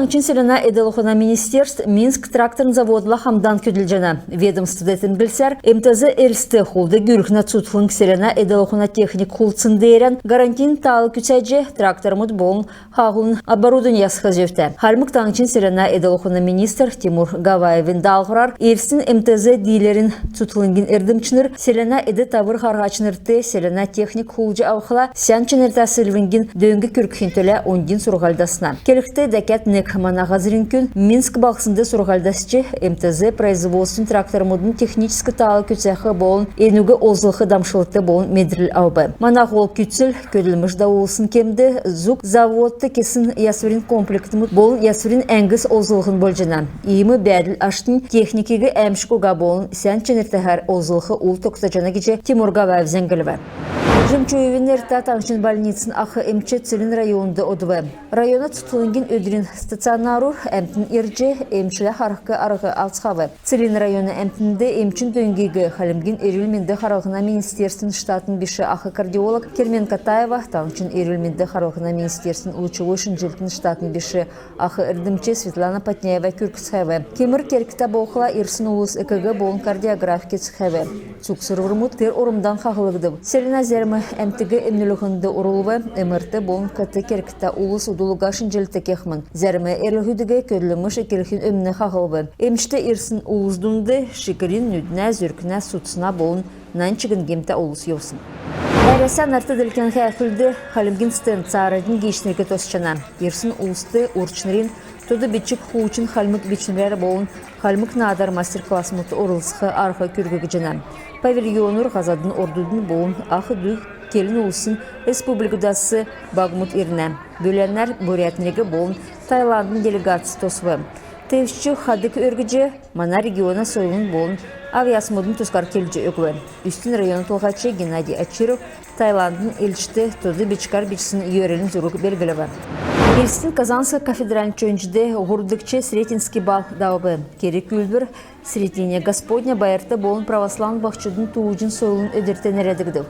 таңчин селена эделохона министерств Минск тракторн заводла хамдан күділжена. Ведомстводетін білсер, МТЗ элсті хулды гүрхна цутлың селена эделохона техник хулцын дейрен гарантин талы күтсәджі трактормыд болын хағылын оборудованиясқа жевті. Халмык таңчин селена эделохона министр Тимур Гаваевин далғырар, элстін МТЗ дейлерін цутлыңгин эрдімчінір селена эді табыр харғачынырты селена техник хулжы ауқыла сянчынырта сілвінгін дөңгі күркхентөлі ондин сурғалдасына. Келікті дәкет нек манағазырын күн Минск бақсынды сурғалдасчы МТЗ производствен трактормудын техническі талы күтсәқы болын енугі озылқы дамшылықты болын медріл аубы. Манағол күтсіл көділміш дауылсын кемді зук заводты кесін ясварин комплектімі болын ясварин әңгіз озылғын болжына. Иімі бәділ аштын техникеге әмшкуға болын сән ченіртәхәр озылқы ұл тоқтажана кече Тимур Гаваев зәңгілі. Жымчуевенерта таңшын больницын ақы эмче Целин районды одывы. Района тұтылыңген өдірін стационарур әмтін ерже эмшілі харықы арғы алцхавы. Целин районы әмтінді эмчин дөңгегі халімген ерілменді харығына министерстің штатын біші ақы кардиолог Кермен Катаева таңшын ерілменді харығына министерстің ұлчығы үшін жылтын штатын біші ақы үрдімче Светлана Патняева күркісхәві. Кемір керкіта боқыла ерсін ұлыс ЭКГ болын кардиограф кетсхәві. Цуксыр вұрмыт тер орымдан қағылығды. Селина зермі әмтігі әмнілігінді ұрылығы әмірті болын кәті керкіта ұлыс ұдылығашын жылты кеқмін. Зәрмі әрлігідігі көділіміш әкеліхін өміні қағылығы. Әмшті ерсін ұлысдыңды шикірін нүдіне зүркіне сұтсына болын нанчығын гемті ұлыс еусын. Әрәсән арты ділкен қәқілді қалымген стенд сарыдың гейшінерге тосчана. Ерсін ұлысты ұрчынырын Тоды бетчік хуучын халмык бечінлері болын халмык надар мастер-класс мұты орылсықы арқы көргігі жана. Павильоныр ғазадың ордудың болын ақы дүг келін ұлысын республикадасы Багмут иріне. Бөленлер Бурятнеге болын Таиландың делегация тосывы. Тевші хадық өргіжі мана региона сойлың болын авиасмодын тұскар келжі өкві. Үстін районы толғачы Геннадий Ачиров Таиландың елшті тоды бечкар бечсін үйерелін зүрік белгілі бар. Елстің Казанская кафедральный чөнчіде ғұрдықчы Сретенский бал дауыбы. Керек үлбір Сретение Господня байырты болын православн бақчыдың туғын сойлын өдіртен әрәдігді.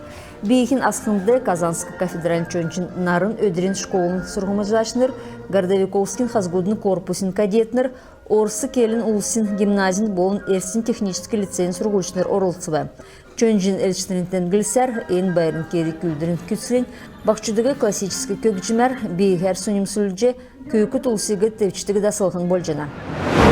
Бейхін асқынды Казанская кафедральный чөнчін нарын өдірін школын сұрғымыжашыныр, Гордовиковскин хазгудын корпусын кадетныр, Орсы келін улсын гимназин болын ерсін технический лицейн сұрғылшыныр орылсывы. Чөнжін әлшінірінтен гілсер, ең байырын керек үлдірін күтсілін, бақчыдығы классический көкжімер, бейгер сүнім сүлже, көйкі тұлсығы тевчітігі дасылғын болжана.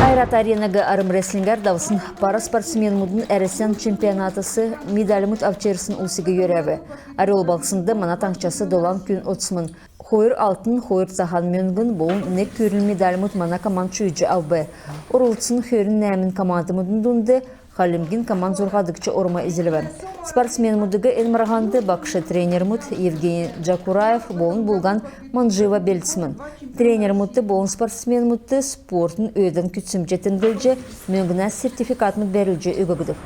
Айрат аренага арым рестлингер давсын пара спортсмен мұдын әресен чемпионатысы медаліміт авчерсін ұлсығы өрәві. Арел балқсынды мана таңчасы долан күн отсымын. Хойыр алтын, хойыр сахан мөнгін болын нек көрін медаліміт мана команд чүйджі албы. Орылтсын хөрін нәмін команды мұдын дұнды, Халимгин команд зурғадықчы орма изіліві. Спортсмен мұдығы әлмірғанды бақшы тренер мұд Евгений Джакураев болын болған Манжива белдісімін. Тренер мұдды болын спортсмен мұдды спортын өйдің күтсім жетін гілже мөнгіна сертификат мұд бәрілже өгігідік.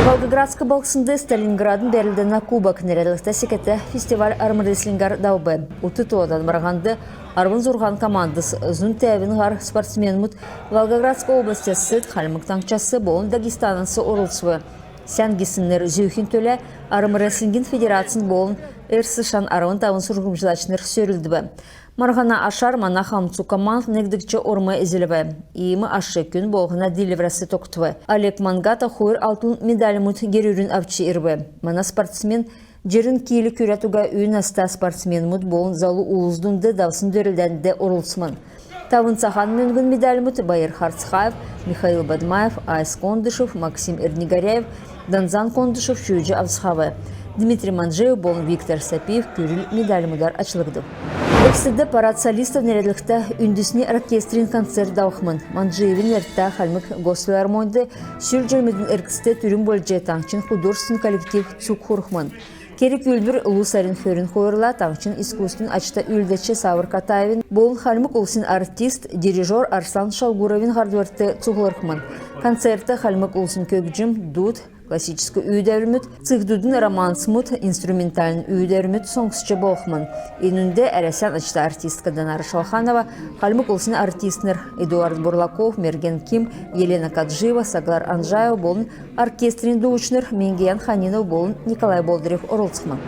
Волгоградскі балқсынды Сталинградын бәрілдіна кубок нерелікті секеті фестиваль армреслингар даубы. Уты тоадан барғанды Арвын зурған командыс зүн тәвін ғар спортсмен мұд Волгоградскі областы сүт қалмық таңчасы болын Дагестанынсы орылсывы. Сән гесінлер зүйхін төлі армреслингин федерациян болын әрсішан арвын тавын сұрғымжылачыныр сөрілді бі. Марғана ашар мана хамцу команд негдікчі орма езіліві. Иімі ашы күн болғына деливрасы тоқтывы. Олег Мангата хойыр алтын медалі мұд герюрін авчы ирві. Мана спортсмен жерін кейлі көретуға үйін аста спортсмен мұд болын залу ұлыздыңды давсын дөрілдәнді орылсымын. Тавын сахан мөнгін медалі мұд Байыр Харцхаев, Михаил Бадмаев, Айс Кондышев, Максим Эрнигаряев, Данзан Кондышев шүйджі авсхавы. Дмитрий Манжеев болын Виктор Сапиев көріл медалі мұдар açılıqды. Эксіді парад солистов нерелікті үндісіне оркестрин концерт дауқмын. Манжеевін әртті қалмық госфилармонды сүр жермедің әркісті түрін бөлже таңчын художествен коллектив цук хұрықмын. Керек үлбір ұлысарын көрін қойырла таңчын искусствен ачта үлдетші Савыр Катаевин болын қалмық ұлсын артист, дирижер Арслан Шалгуровин ғардуарты цуғылырқмын. Концерті қалмық ұлсын көкжім, дуд, классический үйдәріміт, цыхдудын романсмыт, инструменталын үйдәріміт соңсычы болқмын. Енінде әрәсен ачта артистка Данара Шалханова, қалмық ұлсын артистнер Эдуард Бурлаков, Мерген Ким, Елена Каджиева, Саглар Анжаева болын оркестрин дуучнер Менгиян Ханинов болын Николай Болдырев орылсқмын.